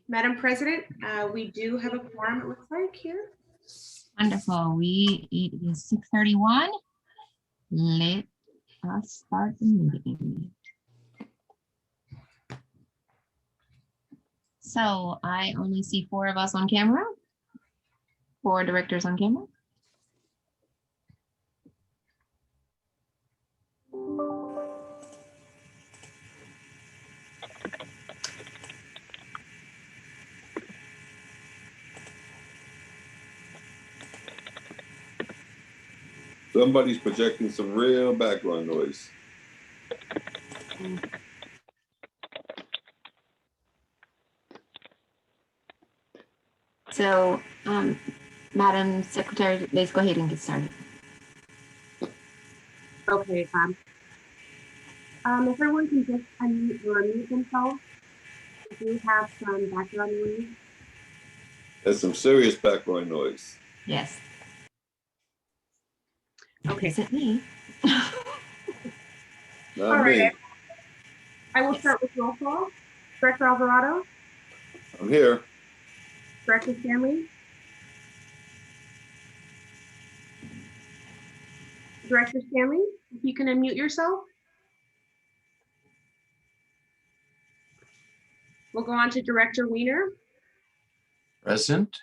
Madam President, we do have a quorum, it looks like, here. Wonderful. It is 6:31. Let us start the meeting. So I only see 4 of us on camera, 4 directors on camera. Somebody's projecting some real background noise. So, Madam Secretary, let's go ahead and get started. Okay, if everyone can just unmute or mute themselves. We do have some background noise. There's some serious background noise. Yes. Okay. Is it me? Not All me. right. I will start with roll call. Director Alvarado, I'm here. Director Stanley, Director Stanley, if you can unmute yourself. We'll go on to Director Weiner, Present.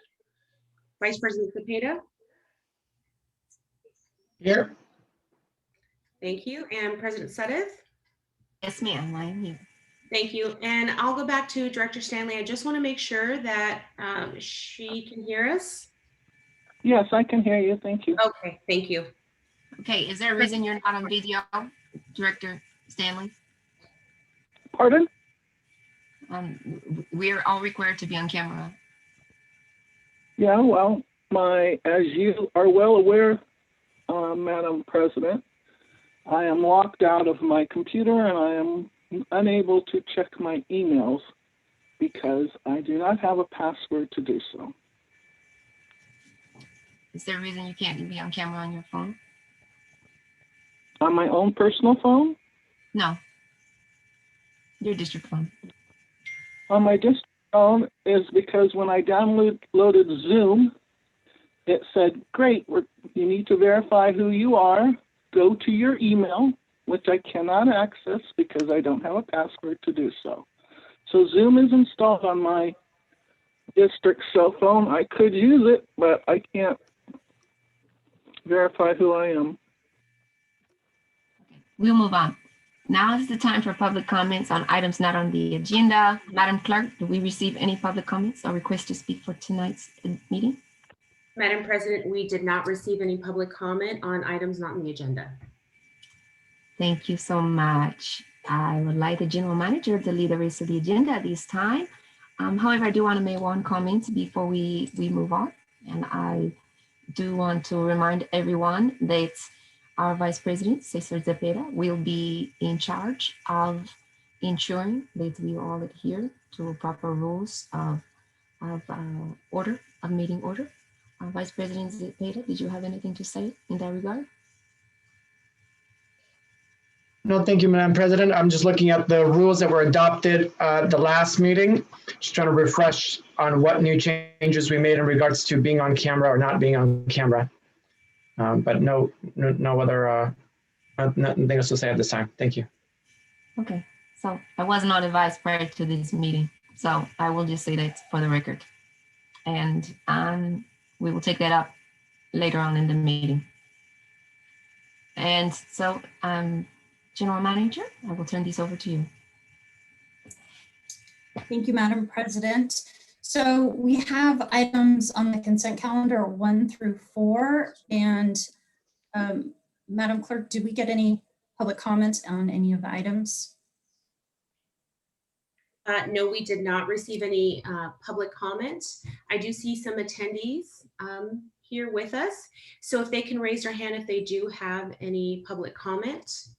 Vice President Cepeda. Here. Thank you. And President Suddeth. Yes, ma'am. I am here. Thank you. And I'll go back to Director Stanley. I just want to make sure that she can hear us. Yes, I can hear you. Thank you. Okay, thank you. Okay, is there a reason you're not on video, Director Stanley? Pardon? We're all required to be on camera. Yeah, well, as you are well aware, Madam President, I am locked out of my computer and I am unable to check my emails because I do not have a password to do so. Is there a reason you can't be on camera on your phone? On my own personal phone? No. Your district phone. On my district phone is because when I downloaded Zoom, it said, great, you need to verify who you are, go to your email, which I cannot access because I don't have a password to do so. So Zoom is installed on my district cell phone. I could use it, but I can't verify who I am. Okay, we'll move on. Now is the time for public comments on items not on the agenda. Madam Clerk, do we receive any public comments or requests to speak for tonight's meeting? Madam President, we did not receive any public comment on items not on the agenda. Thank you so much. I would like the general manager to lead the rest of the agenda at this time. However, I do want to make one comment before we move on. And I do want to remind everyone that our Vice President, Cesar Cepeda, will be in charge of ensuring that we all adhere to proper rules of meeting order. Vice President Cepeda, did you have anything to say in that regard? No, thank you, Madam President. I'm just looking at the rules that were adopted at the last meeting, just trying to refresh on what new changes we made in regards to being on camera or not being on camera. But no other, nothing else to say at this time. Thank you. Okay, so I was not advised prior to this meeting, so I will just say that for the record. And we will take that up later on in the meeting. And so, General Manager, I will turn this over to you. Thank you, Madam President. So we have items on the consent calendar 1 through 4. And Madam Clerk, did we get any public comments on any of the items? No, we did not receive any public comments. I do see some attendees here with us. So if they can raise their hand if they do have any public comments.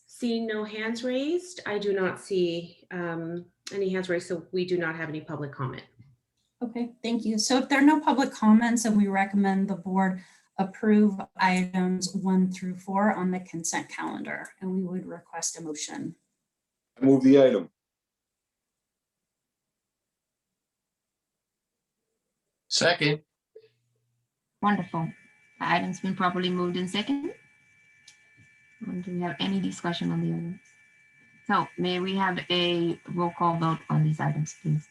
Seeing no hands raised, I do not see any hands raised, so we do not have any public comment. Okay, thank you. So if there are no public comments, then we recommend the board approve items 1 through 4 on the consent calendar, and we would request a motion. I move the item. Second. Wonderful. The item's been properly moved in second. Do we have any discussion on the items? So may we have a roll call vote on these items, please?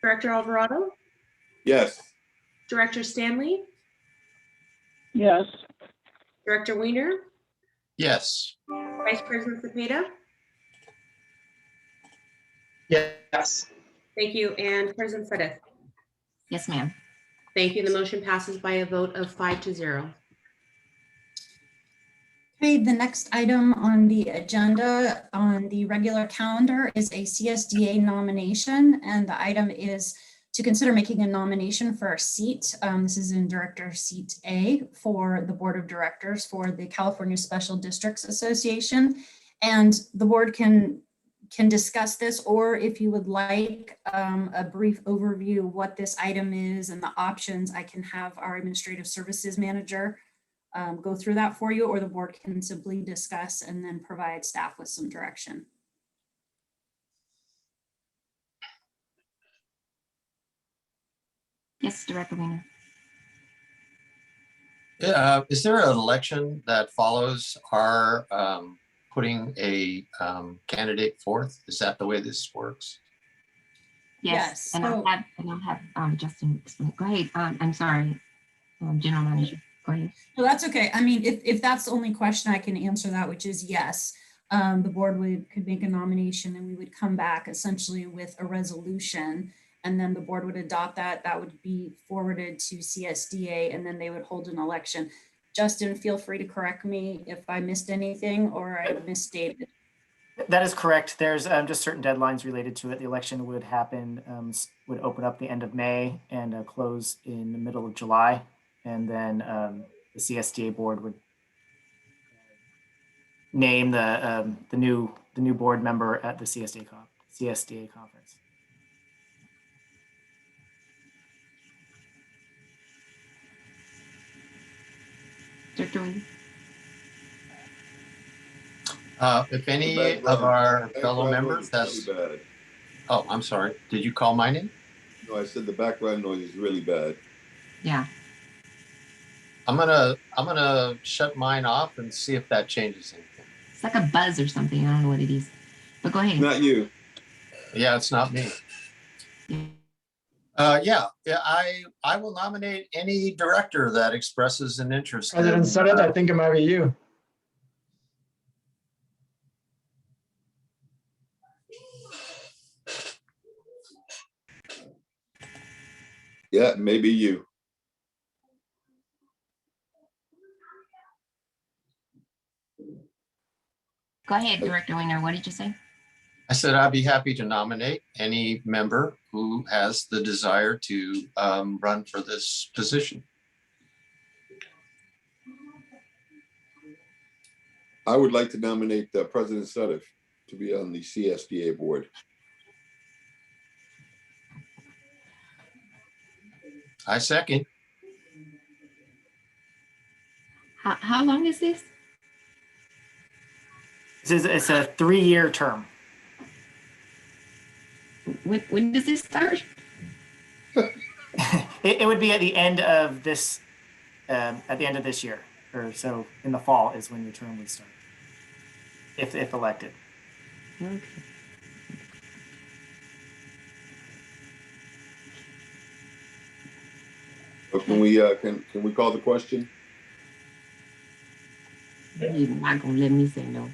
Director Alvarado, Yes. Director Stanley, Yes. Director Weiner, Yes. Vice President Cepeda. Yes. Thank you. And President Sedith. Yes, ma'am. Thank you. The motion passes by a vote of 5-0. Okay, the next item on the agenda on the regular calendar is a CSDA nomination, and the item is to consider making a nomination for a seat. This is in Director Seat A for the Board of Directors for the California Special Districts Association. And the board can discuss this, or if you would like a brief overview of what this item is and the options, I can have our Administrative Services Manager go through that for you, or the board can simply discuss and then provide staff with some direction. Yes, Director Weiner. Is there an election that follows our putting a candidate forth? Is that the way this works? Yes, Yes, and so- I'll have Justin explain. Go ahead. I'm sorry, General Manager. Go ahead. No, that's okay. I mean, if that's the only question, I can answer that, which is yes. The board could make a nomination and we would come back essentially with a resolution, and then the board would adopt that. That would be forwarded to CSDA, and then they would hold an election. Justin, feel free to correct me if I missed anything or I misstated. That is correct. There's just certain deadlines related to it. The election would happen, would open up the end of May and close in the middle of July. And then the CSDA board would name the new board member at the CSDA conference. Director Weiner. If any of our fellow members has, Really bad. oh, I'm sorry. Did you call my name? No, I said the background noise is really bad. Yeah. I'm gonna shut mine off and see if that changes anything. It's like a buzz or something. I don't know what it is. But go ahead. Not you. Yeah, it's not me. Yeah. I will nominate any director that expresses an interest. President Sedith, I think it might be you. Yeah, maybe you. Go ahead, Director Weiner. What did you say? I said I'd be happy to nominate any member who has the desire to run for this position. I would like to nominate President Sedith to be on the CSDA board. I second. How long is this? It's a 3-year term. When does this start? It would be at the end of this year, or so in the fall is when your term would start, if elected. Okay. So can we call the question? You're not gonna let me say no.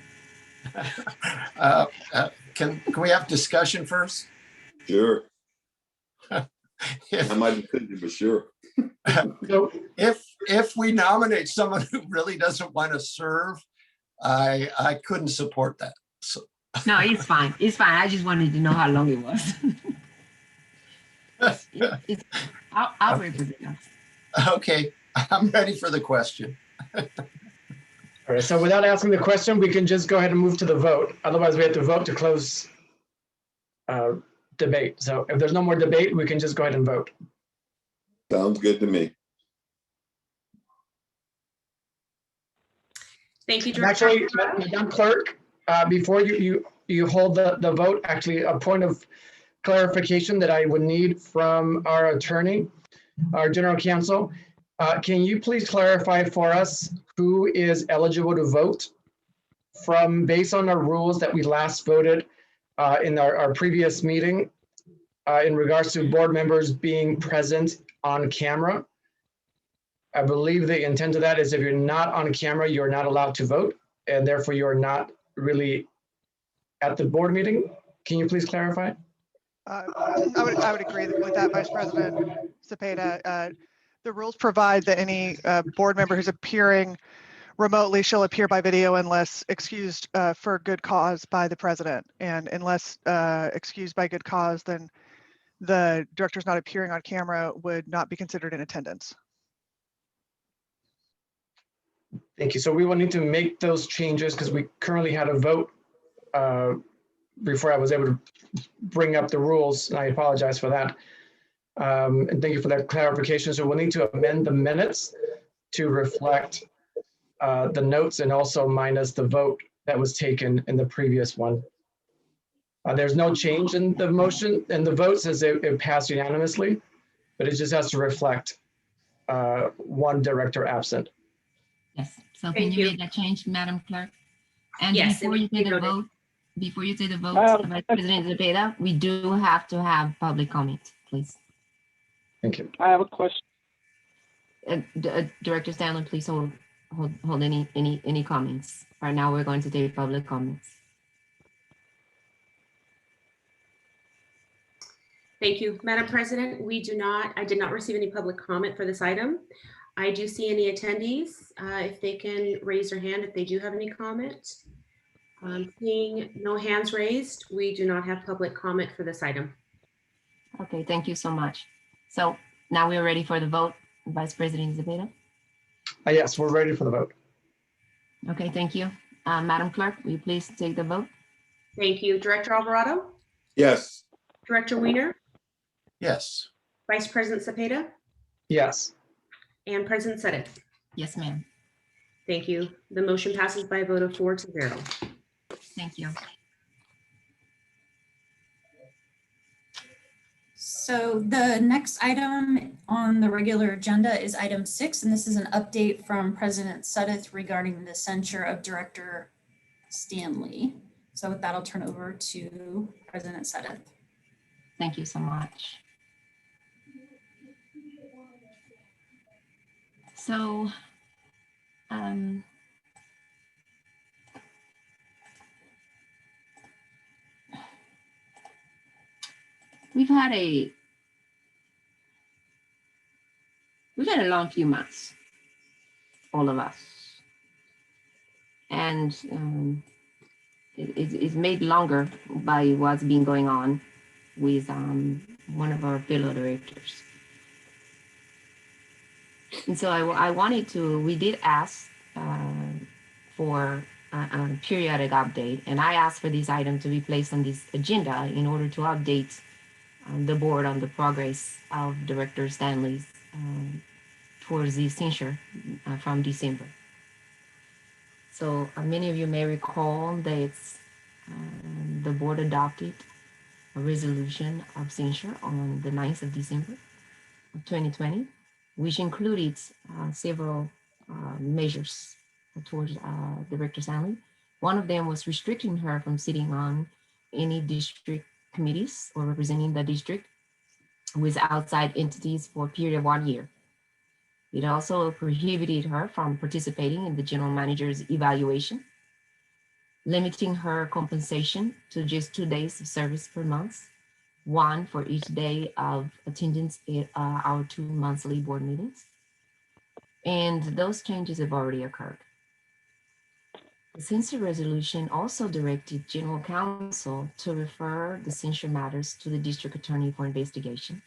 Can we have discussion first? Sure. If, Not my decision, but sure. So, if we nominate someone who really doesn't want to serve, I couldn't support that. So No, it's fine. It's fine. I just wanted to know how long it was. I'll represent us. okay, I'm ready for the question. all right, so without asking the question, we can just go ahead and move to the vote. Otherwise, we have to vote to close debate. So if there's no more debate, we can just go ahead and vote. Sounds good to me. Thank you, And Director. actually, Madam Clerk, before you hold the vote, actually a point of clarification that I would need from our attorney. our general counsel, can you please clarify for us who is eligible to vote based on our rules that we last voted in our previous meeting in regards to board members being present on camera? I believe the intent of that is if you're not on camera, you're not allowed to vote, and therefore you're not really at the board meeting. Can you please clarify? I would agree with that, Vice President Cepeda. The rules provide that any board member who's appearing remotely shall appear by video unless excused for good cause by the president. And unless excused by good cause, then the director's not appearing on camera would not be considered in attendance. Thank you. So we will need to make those changes because we currently had a vote before I was able to bring up the rules, and I apologize for that. And thank you for that clarification. So we'll need to amend the minutes to reflect the notes and also minus the vote that was taken in the previous one. There's no change in the motion and the votes as it passed unanimously, but it just has to reflect one director absent. Yes, so can Thank you you. make that change, Madam Clerk? And Yes, before it you will say be the noted. vote, before you say the vote, Well, Vice President Cepeda, we do have to have public comment, please. Thank you. I have a question. Director Stanley, please hold any comments. Right now, we're going to take public comments. Thank you, Madam President. I did not receive any public comment for this item. I do see any attendees, if they can raise their hand, if they do have any comments. Seeing no hands raised, we do not have public comment for this item. Okay, thank you so much. So now we're ready for the vote, Vice President Cepeda. Yes, we're ready for the vote. Okay, thank you. Madam Clerk, will you please take the vote? Thank you. Director Alvarado, Yes. Director Weiner, Yes. Vice President Cepeda, Yes. and President Sedith. Yes, ma'am. Thank you. The motion passes by a vote of 4-0. Thank you. So the next item on the regular agenda is item 6, and this is an update from President Sedith regarding the censure of Director Stanley. So with that, I'll turn over to President Sedith. Thank you so much. So, we've had a long few months, all of us, and it's made longer by what's been going on with one of our fellow directors. And so we did ask for a periodic update, and I asked for this item to be placed on this agenda in order to update the board on the progress of Director Stanley's towards the censure from December. So many of you may recall that the board adopted a resolution of censure on the 9th of December of 2020, which included several measures towards Director Stanley. One of them was restricting her from sitting on any district committees or representing the district with outside entities for a period of 1 year. It also prohibited her from participating in the general manager's evaluation, limiting her compensation to just 2 days of service per month, one for each day of attendance at our 2 monthly board meetings. And those changes have already occurred. The censure resolution also directed General Counsel to refer the censure matters to the district attorney for investigation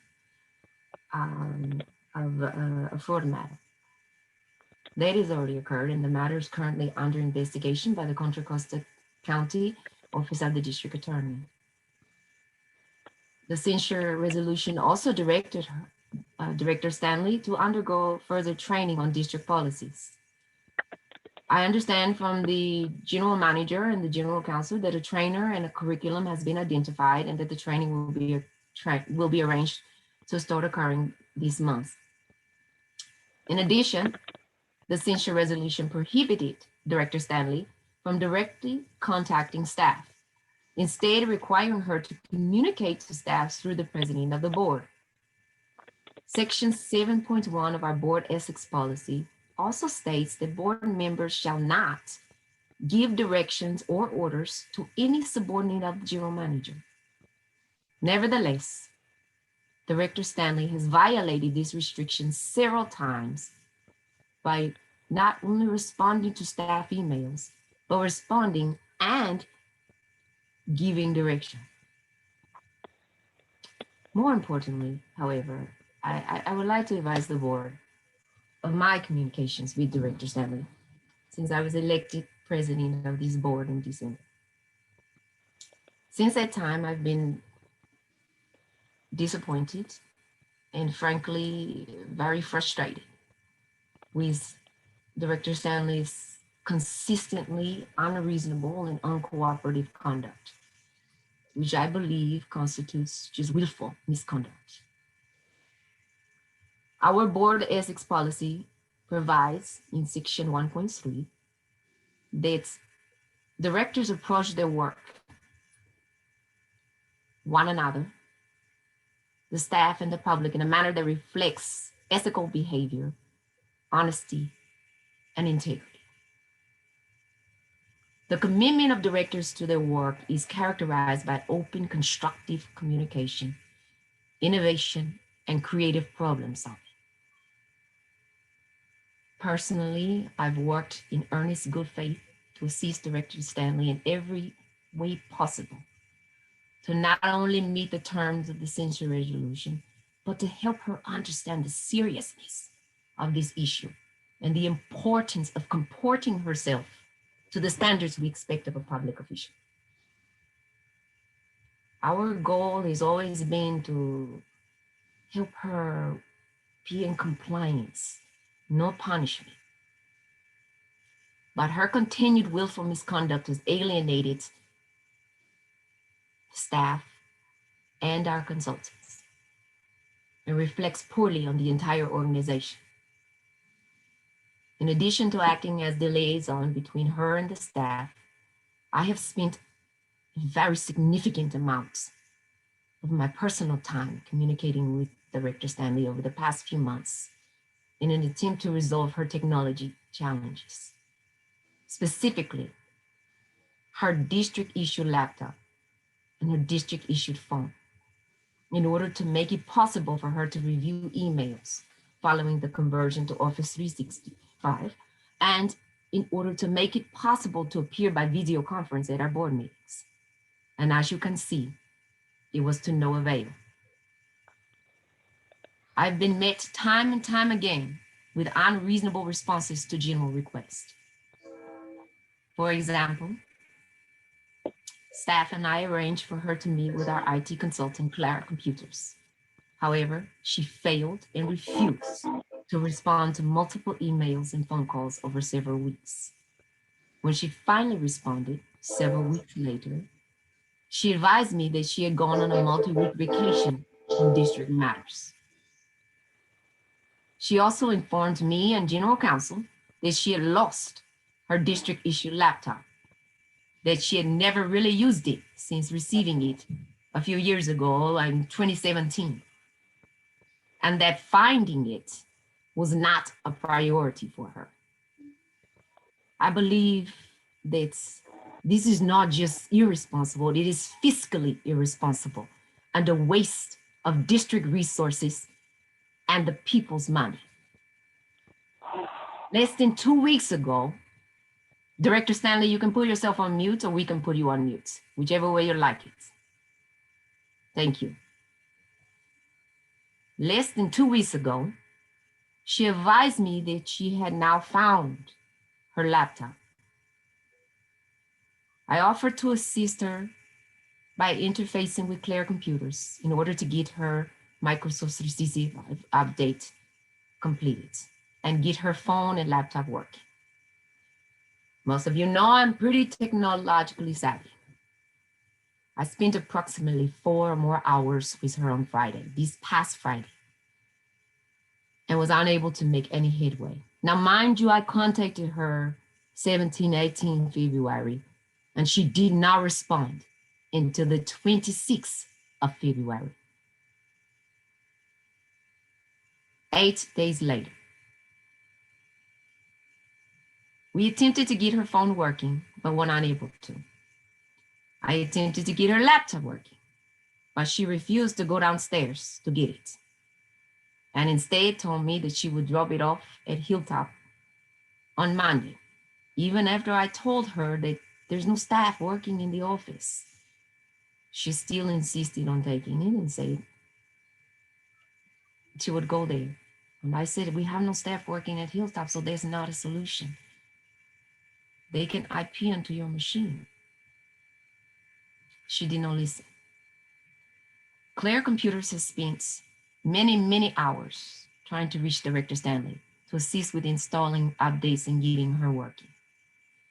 of a fraud matter. That has already occurred, and the matter is currently under investigation by the Contra Costa County Office of the District Attorney. The censure resolution also directed Director Stanley to undergo further training on district policies. I understand from the general manager and the general counsel that a trainer and a curriculum has been identified and that the training will be arranged to start occurring this month. In addition, the censure resolution prohibited Director Stanley from directly contacting staff, instead requiring her to communicate to staff through the president of the board. Section 7.1 of our board ethics policy also states that board members shall not give directions or orders to any subordinate of the general manager. Nevertheless, Director Stanley has violated these restrictions several times by not only responding to staff emails, but responding and giving direction. More importantly, however, I would like to advise the board of my communications with Director Stanley since I was elected president of this board in December. Since that time, I've been disappointed and frankly, very frustrated with Director Stanley's consistently unreasonable and uncooperative conduct, which I believe constitutes just willful misconduct. Our board ethics policy provides in section 1.3 that directors approach their work, one another, the staff and the public in a manner that reflects ethical behavior, honesty, and integrity. The commitment of directors to their work is characterized by open, constructive communication, innovation, and creative problem solving. Personally, I've worked in earnest good faith to assist Director Stanley in every way possible to not only meet the terms of the censure resolution, but to help her understand the seriousness of this issue and the importance of comporting herself to the standards we expect of a public official. Our goal has always been to help her be in compliance, no punishment. But her continued willful misconduct has alienated staff and our consultants and reflects poorly on the entire organization. In addition to acting as the liaison between her and the staff, I have spent very significant amounts of my personal time communicating with Director Stanley over the past few months in an attempt to resolve her technology challenges. Specifically, her district-issued laptop and her district-issued phone, in order to make it possible for her to review emails following the conversion to Office 365, and in order to make it possible to appear by video conference at our board meetings. And as you can see, it was to no avail. I've been met time and time again with unreasonable responses to general requests. For example, staff and I arranged for her to meet with our IT consultant, Clara Computers. However, she failed and refused to respond to multiple emails and phone calls over several weeks. When she finally responded, several weeks later, she advised me that she had gone on a multi-week vacation on district matters. She also informed me and General Counsel that she had lost her district-issued laptop, that she had never really used it since receiving it a few years ago in 2017, and that finding it was not a priority for her. I believe that this is not just irresponsible, it is fiscally irresponsible and a waste of district resources and the people's money. Less than 2 weeks ago, Director Stanley, you can put yourself on mute or we can put you on mute, whichever way you like it. Thank you. Less than 2 weeks ago, she advised me that she had now found her laptop. I offered to assist her by interfacing with Clara Computers in order to get her Microsoft 365 update completed and get her phone and laptop working. Most of you know I'm pretty technologically savvy. I spent approximately 4 or more hours with her on Friday, this past Friday. and was unable to make any headway. Now, mind you, I contacted her 17, 18 February, and she did not respond until the 26th of February. 8 days later, we attempted to get her phone working, but were unable to. I attempted to get her laptop working, but she refused to go downstairs to get it, and instead told me that she would drop it off at Hilltop on Monday, even after I told her that there's no staff working in the office. She still insisted on taking it and said she would go there. And I said, we have no staff working at Hilltop, so there's not a solution. They can IP onto your machine. She did not listen. Claire Computers has spent many, many hours trying to reach Director Stanley to assist with installing updates and getting her working.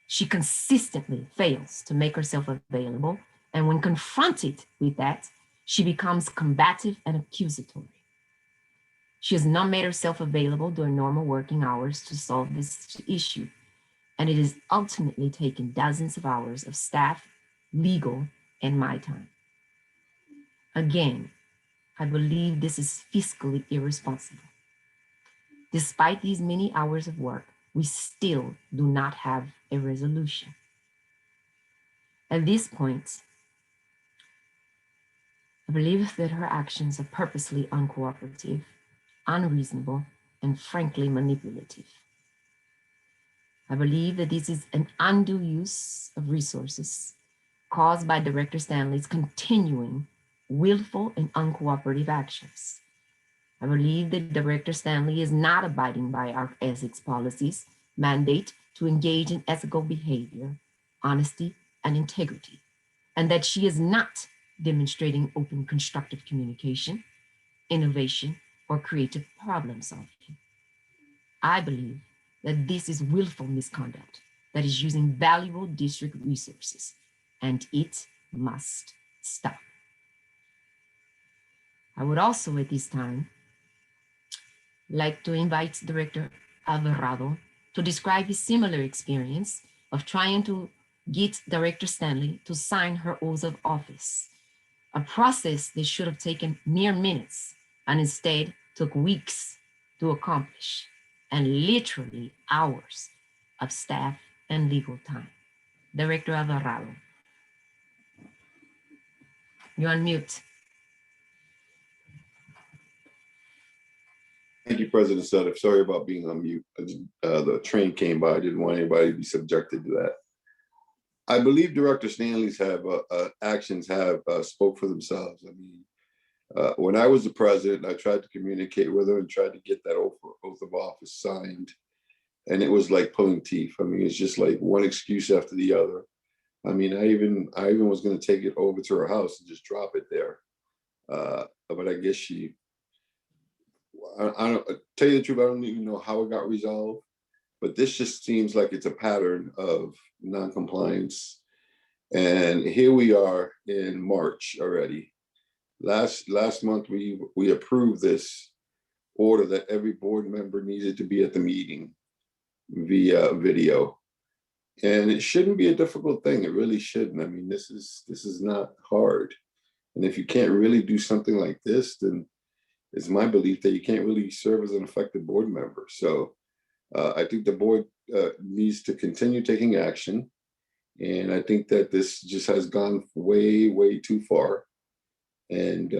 She consistently fails to make herself available, and when confronted with that, she becomes combative and accusatory. She has not made herself available during normal working hours to solve this issue, and it has ultimately taken dozens of hours of staff, legal, and my time. Again, I believe this is fiscally irresponsible. Despite these many hours of work, we still do not have a resolution. At this point, I believe that her actions are purposely uncooperative, unreasonable, and frankly manipulative. I believe that this is an undue use of resources caused by Director Stanley's continuing willful and uncooperative actions. I believe that Director Stanley is not abiding by our ethics policies mandate to engage in ethical behavior, honesty, and integrity, and that she is not demonstrating open constructive communication, innovation, or creative problem solving. I believe that this is willful misconduct that is using valuable district resources, and it must stop. I would also at this time like to invite Director Alvarado to describe his similar experience of trying to get Director Stanley to sign her oath of office, a process that should have taken mere minutes and instead took weeks to accomplish, and literally hours of staff and legal time. Director Alvarado, you're on mute. Thank you, President Sutter. Sorry about being on mute. The train came by. I didn't want anybody to be subjected to that. I believe Director Stanley's actions have spoke for themselves. I mean, when I was the president, I tried to communicate with her and tried to get that oath of office signed, and it was like pulling teeth. I mean, it's just like one excuse after the other. I mean, I even was going to take it over to her house and just drop it there, but I guess I don't tell you the truth. I don't even know how it got resolved, but this just seems like it's a pattern of non-compliance. And here we are in March already. Last month, we approved this order that every board member needed to be at the meeting via video. And it shouldn't be a difficult thing. It really shouldn't. I mean, this is not hard. And if you can't really do something like this, then it's my belief that you can't really serve as an effective board member. So I think the board needs to continue taking action. And I think that this just has gone way, way too far. And,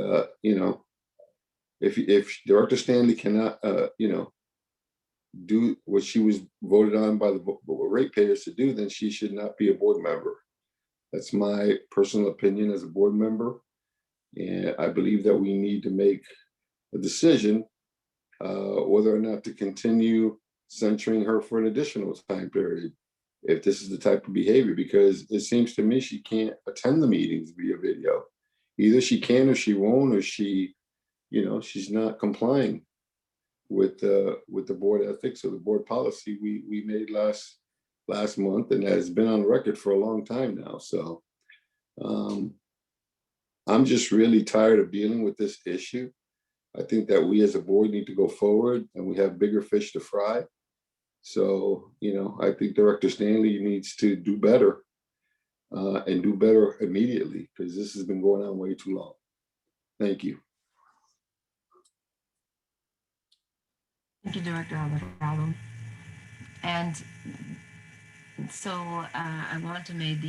you know, if Director Stanley cannot, you know, do what she was voted on by the ratepayers to do, then she should not be a board member. That's my personal opinion as a board member. And I believe that we need to make a decision whether or not to continue censuring her for an additional time period if this is the type of behavior, because it seems to me she can't attend the meetings via video. Either she can or she won't, or she, you know, she's not complying with the board ethics or the board policy we made last month, and has been on record for a long time now. So I'm just really tired of dealing with this issue. I think that we as a board need to go forward, and we have bigger fish to fry. So, I think Director Stanley needs to do better and do better immediately, because this has been going on way too long. Thank you. Thank you, Director Alvarado. And so I want to make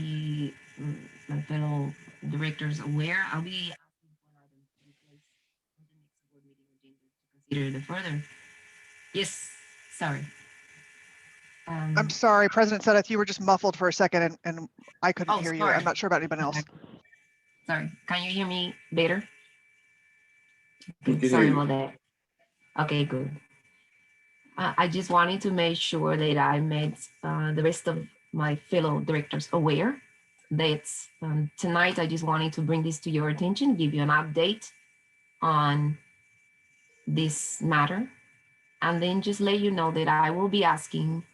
my fellow directors aware. I'll be asking for an item to be placed on the next board meeting agenda to consider the further. Yes, sorry. I'm sorry, President Sudduth, you were just muffled for a second and I couldn't hear you. Sorry. I'm not sure about anyone else. Sorry, can you hear me better? We can Sorry hear you. about that. Okay, good. I just wanted to make sure that I made the rest of my fellow directors aware that tonight I just wanted to bring this to your attention, give you an update on this matter, and then just let you know that I will be asking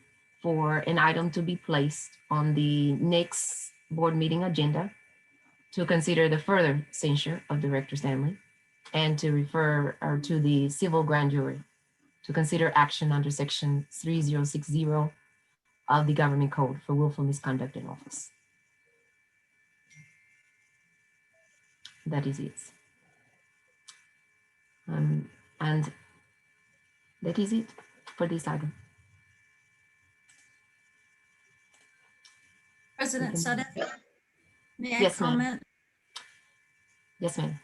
for an item to be placed on the next board meeting agenda to consider the further censure of Director Stanley and to refer to the civil grand jury to consider action under section 3060 of the government code for willful misconduct in office. That is it. And that is it for this item. President Sudduth, may I Yes, ma'am. comment? Yes, ma'am.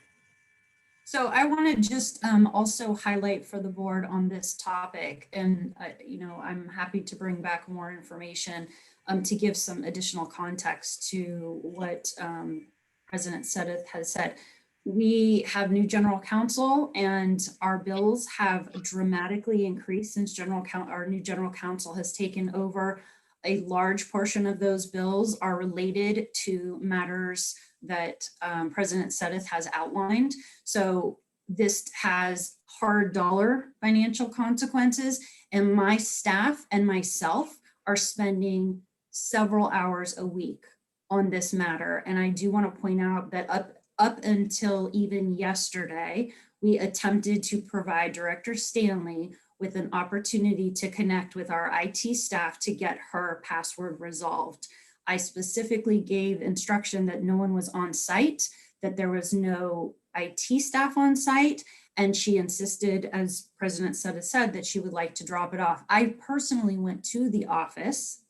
So I want to just also highlight for the board on this topic, and I'm happy to bring back more information to give some additional context to what President Sudduth has said. We have new general counsel, and our bills have dramatically increased since our new general counsel has taken over. A large portion of those bills are related to matters that President Sudduth has outlined. So this has hard dollar financial consequences, and my staff and myself are spending several hours a week on this matter. And I do want to point out that up until even yesterday, we attempted to provide Director Stanley with an opportunity to connect with our IT staff to get her password resolved. I specifically gave instruction that no one was on site, that there was no IT staff on site, and she insisted, as President Sudduth said, that she would like to drop it off. I personally went to the office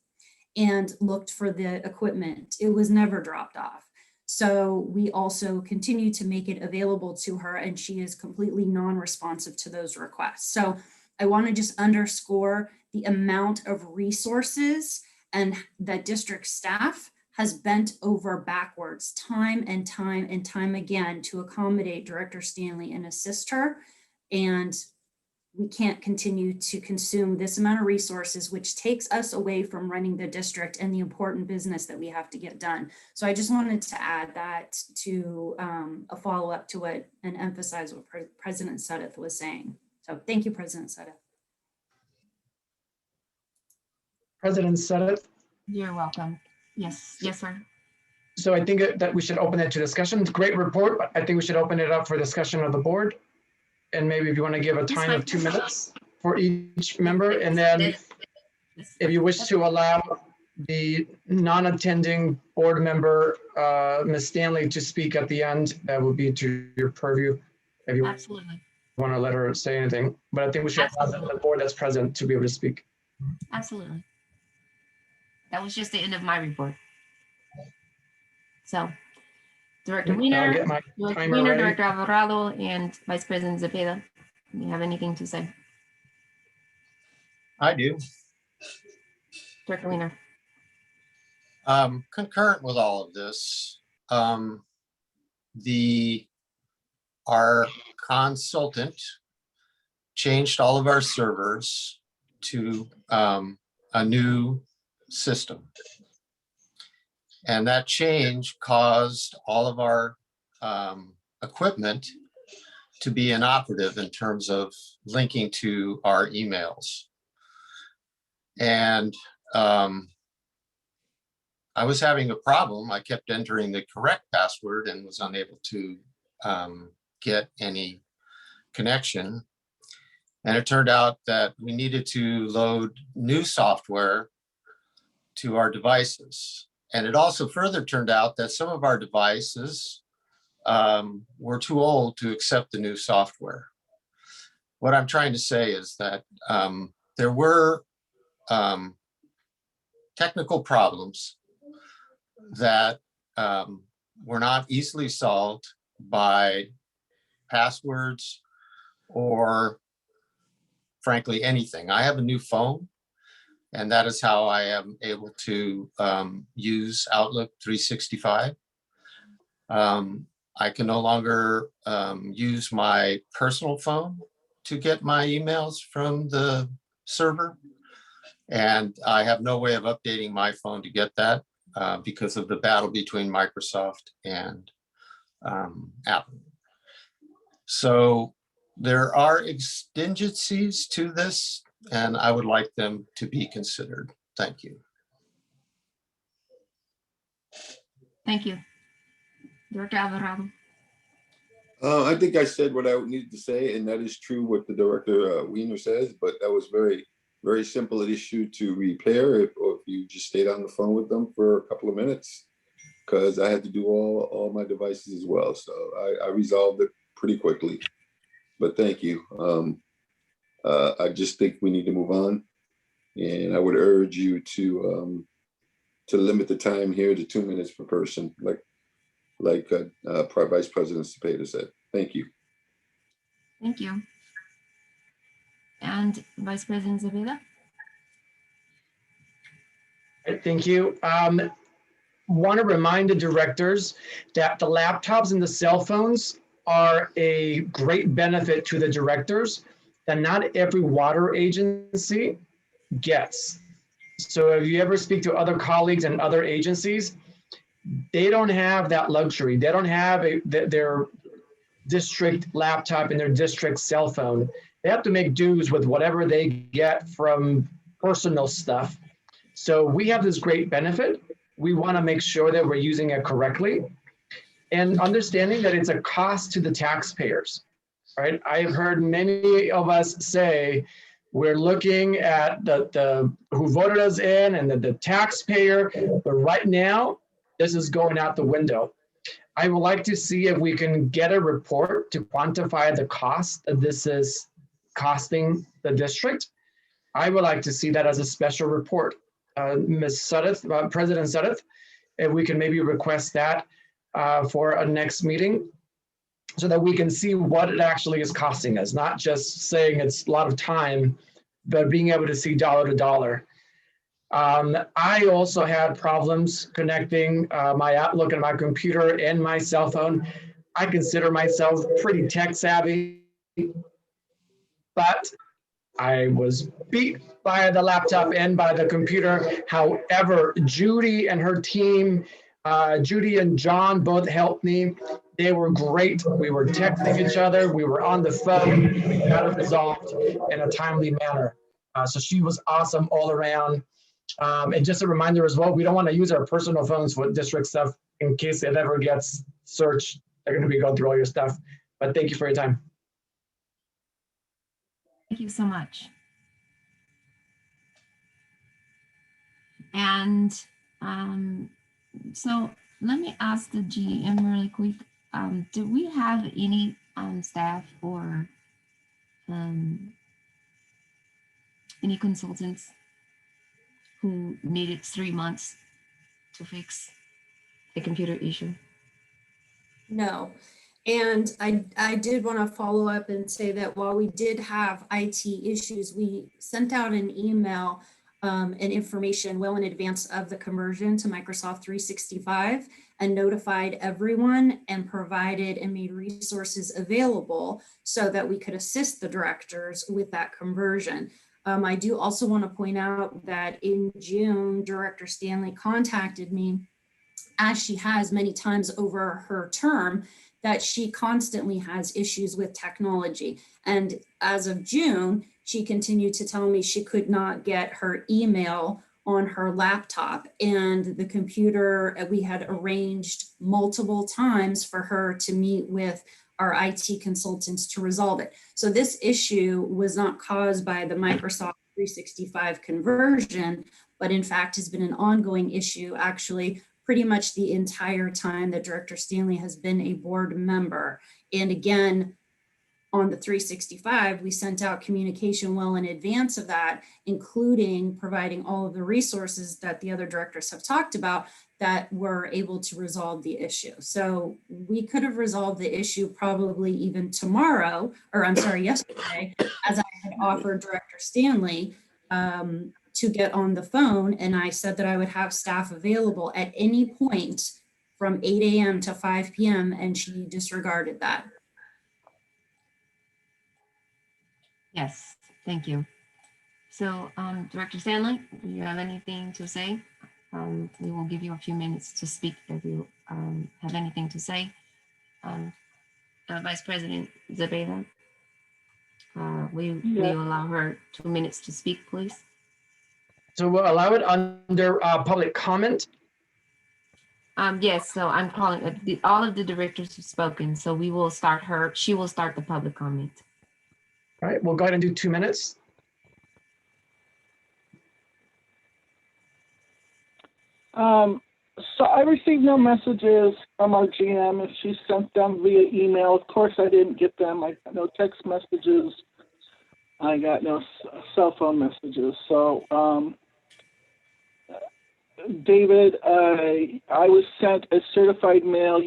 and looked for the equipment. It was never dropped off. So we also continue to make it available to her, and she is completely non-responsive to those requests. So I want to just underscore the amount of resources and that district staff has bent over backwards time and time again to accommodate Director Stanley and assist her. And we can't continue to consume this amount of resources, which takes us away from running the district and the important business that we have to get done. So I just wanted to add that to a follow-up to what and emphasize what President Sudduth was saying. So thank you, President Sudduth. President Sudduth. You're welcome. Yes, sir. So I think that we should open it to discussion. Great report. I think we should open it up for discussion of the board. And maybe if you want to give a time of 2 minutes for each member. And then if you wish to allow the non-attending board member, Ms. Stanley, to speak at the end, that will be to your purview. If you Absolutely. want to let her say anything, but I think we should allow the board that's present to be able to speak. Absolutely. That was just the end of my report. So, Director I'll Wiener, get my timer ready. Director Alvarado, and Vice President Zepeda. Do you have anything to say? I do. Director Wiener. Concurrent with all of this, our consultant changed all of our servers to a new system. And that change caused all of our equipment to be inoperative in terms of linking to our emails. And I was having a problem. I kept entering the correct password and was unable to get any connection. And it turned out that we needed to load new software to our devices. And it also further turned out that some of our devices were too old to accept the new software. What I'm trying to say is that there were technical problems that were not easily solved by passwords or frankly anything. I have a new phone, and that is how I am able to use Outlook 365. I can no longer use my personal phone to get my emails from the server. And I have no way of updating my phone to get that because of the battle between Microsoft and Apple. So there are exigencies to this, and I would like them to be considered. Thank you. Thank you. Director Alvarado. I think I said what I needed to say, and that is true what the Director Wiener says, but that was very, very simple issue to repair or if you just stayed on the phone with them for a couple of minutes, because I had to do all my devices as well. So I resolved it pretty quickly, but thank you. I just think we need to move on, and I would urge you to limit the time here to 2 minutes per person, like Vice President Cepeda said. Thank you. Thank you. And Vice President Cepeda. Thank you. Want to remind the directors that the laptops and the cell phones are a great benefit to the directors that not every water agency gets. So if you ever speak to other colleagues and other agencies, they don't have that luxury. They don't have their district laptop and their district cell phone. They have to make dues with whatever they get from personal stuff. So we have this great benefit. We want to make sure that we're using it correctly and understanding that it's a cost to the taxpayers, right? I've heard many of us say, we're looking at the who voted us in and the taxpayer, but right now, this is going out the window. I would like to see if we can get a report to quantify the cost that this is costing the district. I would like to see that as a special report. Ms. Sudduth, President Sudduth, if we can maybe request that for a next meeting so that we can see what it actually is costing us, not just saying it's a lot of time, but being able to see dollar to dollar. I also had problems connecting my Outlook and my computer and my cell phone. I consider myself pretty tech savvy, but I was beat by the laptop and by the computer. However, Judy and her team, Judy and John both helped me. They were great. We were texting each other. We were on the phone. We got it resolved in a timely manner. So she was awesome all around. And just a reminder as well, we don't want to use our personal phones for district stuff in case it ever gets searched. They're going to be going through all your stuff. But thank you for your time. Thank you so much. And so let me ask the GM really quick. Do we have any staff or any consultants who needed 3 months to fix a computer issue? No. And I did want to follow up and say that while we did have IT issues, we sent out an email and information well in advance of the conversion to Microsoft 365 and notified everyone and provided and made resources available so that we could assist the directors with that conversion. I do also want to point out that in June, Director Stanley contacted me, as she has many times over her term, that she constantly has issues with technology. And as of June, she continued to tell me she could not get her email on her laptop, and the computer, we had arranged multiple times for her to meet with our IT consultants to resolve it. So this issue was not caused by the Microsoft 365 conversion, but in fact has been an ongoing issue actually pretty much the entire time that Director Stanley has been a board member. And again, on the 365, we sent out communication well in advance of that, including providing all of the resources that the other directors have talked about that were able to resolve the issue. So we could have resolved the issue probably even tomorrow, or I'm sorry, yesterday, as I had offered Director Stanley to get on the phone. And I said that I would have staff available at any point from 8 a.m. to 5 p.m. and she disregarded that. Yes, thank you. So, Director Stanley, do you have anything to say? We will give you a few minutes to speak if you have anything to say. Vice President Zepeda, will you allow her 2 minutes to speak, please? So we'll allow it under public comment. Yes, so I'm calling all of the directors have spoken, so we will start her. She will start the public comment. All right, we'll go ahead and do 2 minutes. So I received no messages from our GM. If she sent them via email, of course I didn't get them. I got no text messages. I got no cell phone messages. So, David, I was sent a certified mail,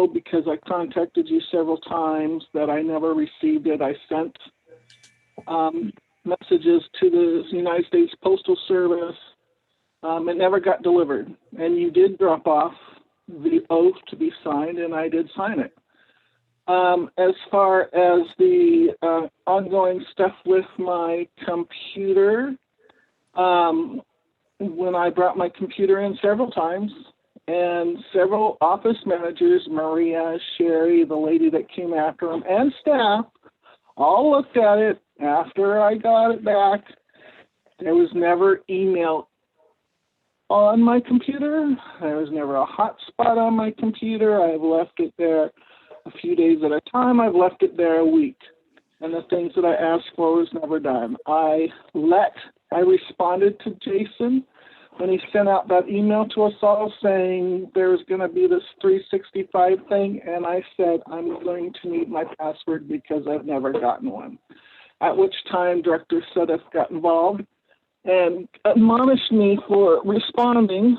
because I contacted you several times that I never received it. I sent messages to the United States Postal Service. It never got delivered. And you did drop off the oath to be signed, and I did sign it. As far as the ongoing stuff with my computer, when I brought my computer in several times, and several office managers, Maria, Sherry, the lady that came after them, and staff, all looked at it after I got it back. There was never email on my computer. There was never a hotspot on my computer. I've left it there a few days at a time. I've left it there a week. And the things that I asked for was never done. I responded to Jason when he sent out that email to us all saying there's going to be this 365 thing. And I said, I'm going to need my password because I've never gotten one. At which time Director Suddeth got involved and admonished me for responding,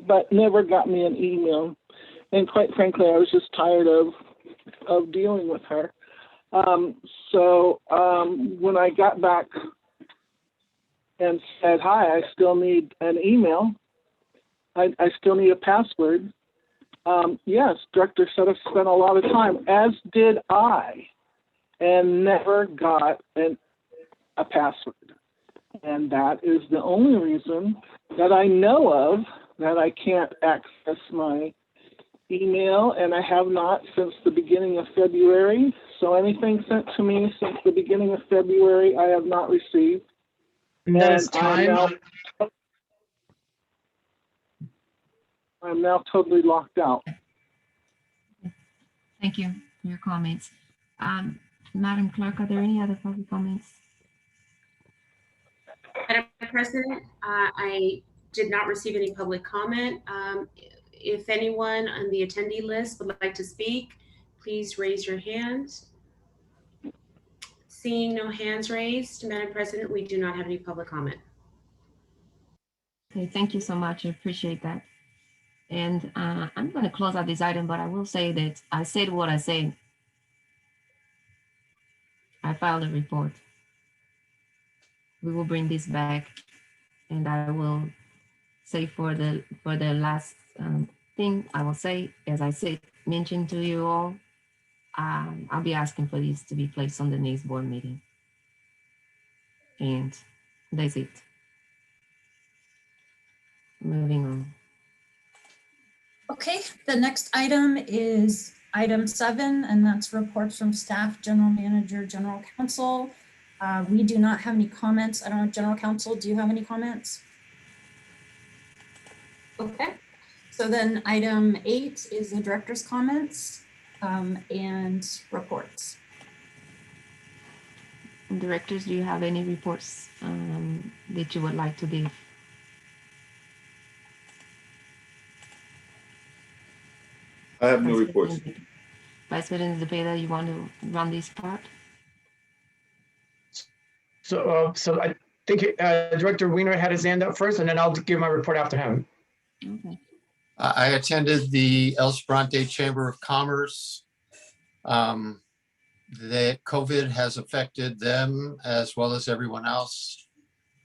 but never got me an email. And quite frankly, I was just tired of dealing with her. So when I got back and said, hi, I still need an email, I still need a password. Yes, Director Suddeth spent a lot of time, as did I, and never got a password. And that is the only reason that I know of that I can't access my email, and I have not since the beginning of February. So anything sent to me since the beginning of February, I have not received. And that is time. I'm now totally locked out. Thank you for your comments. Madam Clerk, are there any other public comments? Madam President, I did not receive any public comment. If anyone on the attendee list would like to speak, please raise your hand. Seeing no hands raised, Madam President, we do not have any public comment. Okay, thank you so much. I appreciate that. And I'm going to close out this item, but I will say that I said what I said. I filed a report. We will bring this back, and I will say for the last thing I will say, as I said, mentioned to you all, I'll be asking for these to be placed on the next board meeting. And that's it. Moving on. Okay, the next item is item 7, and that's reports from staff, general manager, general counsel. We do not have any comments. I don't know, general counsel, do you have any comments? Okay, so then item 8 is the director's comments. and reports. Directors, do you have any reports that you would like to give? I have no reports. Vice President Zepeda, you want to run this part? So I think Director Weiner had his hand up first, and then I'll give my report after him. Okay. I attended the El Sprante Chamber of Commerce. That COVID has affected them as well as everyone else.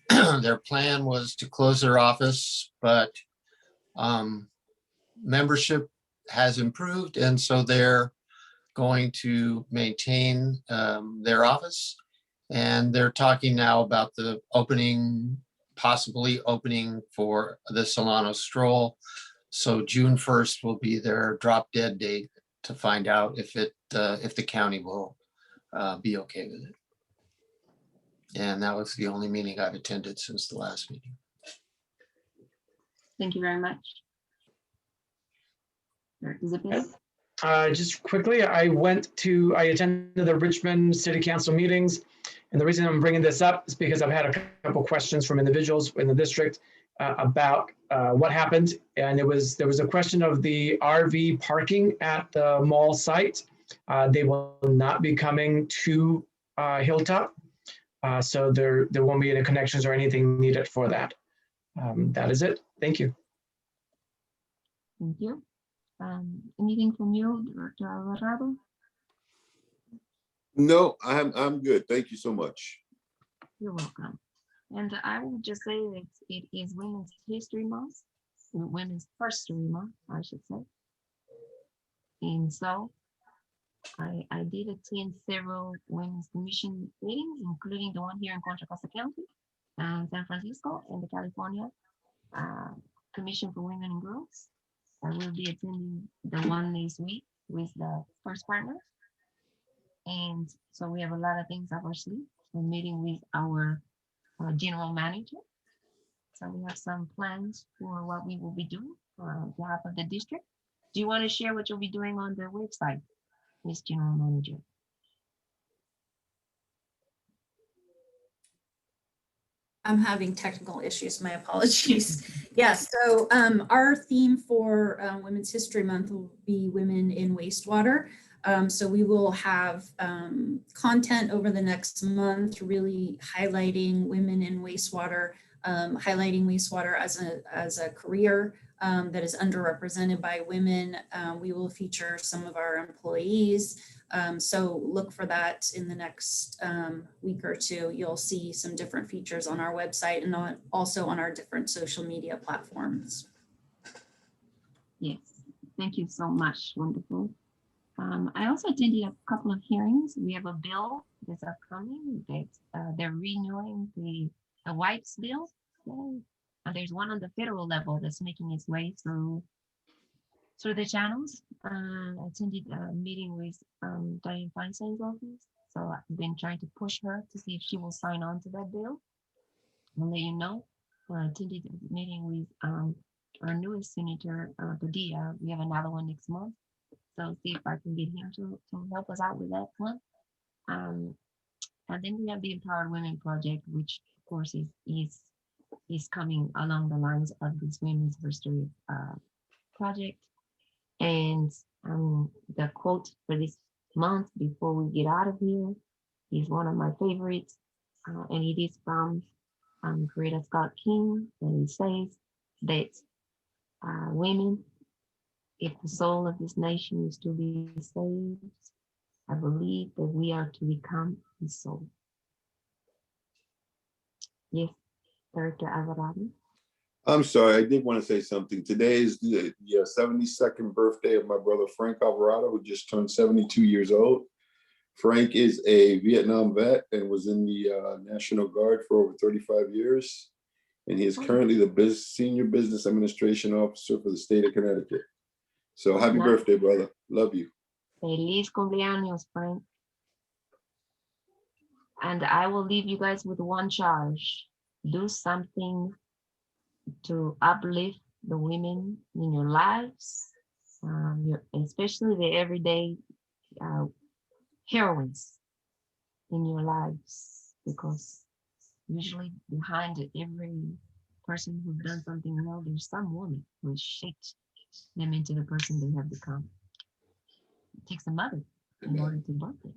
Their plan was to close their office, but membership has improved, and so they're going to maintain their office. And they're talking now about the opening, possibly opening for the Solano Stroll. So June 1st will be their drop dead date to find out if the county will be okay with it. And that was the only meeting I've attended since the last meeting. Thank you very much. Director Zepeda? Just quickly, I attended the Richmond City Council meetings. And the reason I'm bringing this up is because I've had a couple questions from individuals in the district about what happened. And there was a question of the RV parking at the mall site. They will not be coming to Hilltop. So there won't be any connections or anything needed for that. That is it. Thank you. Thank you. Anything from you, Director Alvarado? No, I'm good. Thank you so much. You're welcome. And I will just say that it is Women's History Month, Women's History Month, I should say. And so I did attend several Women's Commission meetings, including the one here in Contra Costa County, San Francisco, and the California Commission for Women and Girls. I will be attending the one this week with the first partner. And so we have a lot of things up our sleeve. We're meeting with our general manager. So we have some plans for what we will be doing on behalf of the district. Do you want to share what you'll be doing on the website, Ms. General Manager? I'm having technical issues, my apologies. Yes, so our theme for Women's History Month will be Women in Wastewater. So we will have content over the next month really highlighting women in wastewater, highlighting wastewater as a career that is underrepresented by women. We will feature some of our employees. So look for that in the next week or two. You'll see some different features on our website and also on our different social media platforms. Yes, thank you so much. Wonderful. I also attended a couple of hearings. We have a bill that's upcoming that they're renewing the wipes bill. And there's one on the federal level that's making its way through the channels. I attended a meeting with Diane Feinstein's office. So I've been trying to push her to see if she will sign on to that bill. I'll let you know. I attended a meeting with our newest senator, Padilla. We have another one next month. So see if I can get him to help us out with that one. And then we have the Empowered Women Project, which of course is coming along the lines of this Women's History project. And the quote for this month before we get out of here is one of my favorites. And it is from Coretta Scott King. And it says that women, if the soul of this nation is to be saved, I believe that we are to become his soul. Yes, Director Alvarado. I'm sorry, I did want to say something. Today is the 72nd birthday of my brother, Frank Alvarado, who just turned 72 years old. Frank is a Vietnam vet and was in the National Guard for over 35 years. And he is currently the Senior Business Administration Officer for the state of Connecticut. So happy birthday, brother. Love you. Feliz cumpleaños, Frank. And I will leave you guys with one charge. Do something to uplift the women in your lives especially the everyday heroines in your lives, because usually behind every person who's done something well, there's some woman who shaped them into the person they have become. It takes a mother in order to birth it.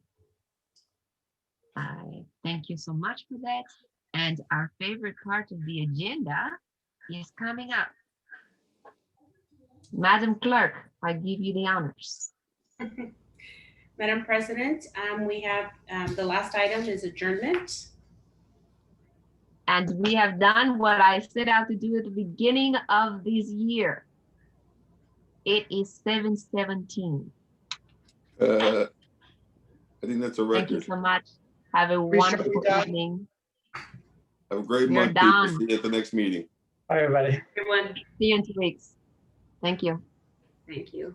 I thank you so much for that. And our favorite part of the agenda is coming up. Madam Clerk, I give you the honors. Madam President, we have the last item is adjournment. And we have done what I set out to do at the beginning of this year. It is 7:17. I think that's a Thank you record. so much. Have a We shall be wonderful done. evening. Have a great We're month, people. done. See you at the next meeting. Bye, everybody. Everyone, See you in 2 weeks. Thank you. thank you.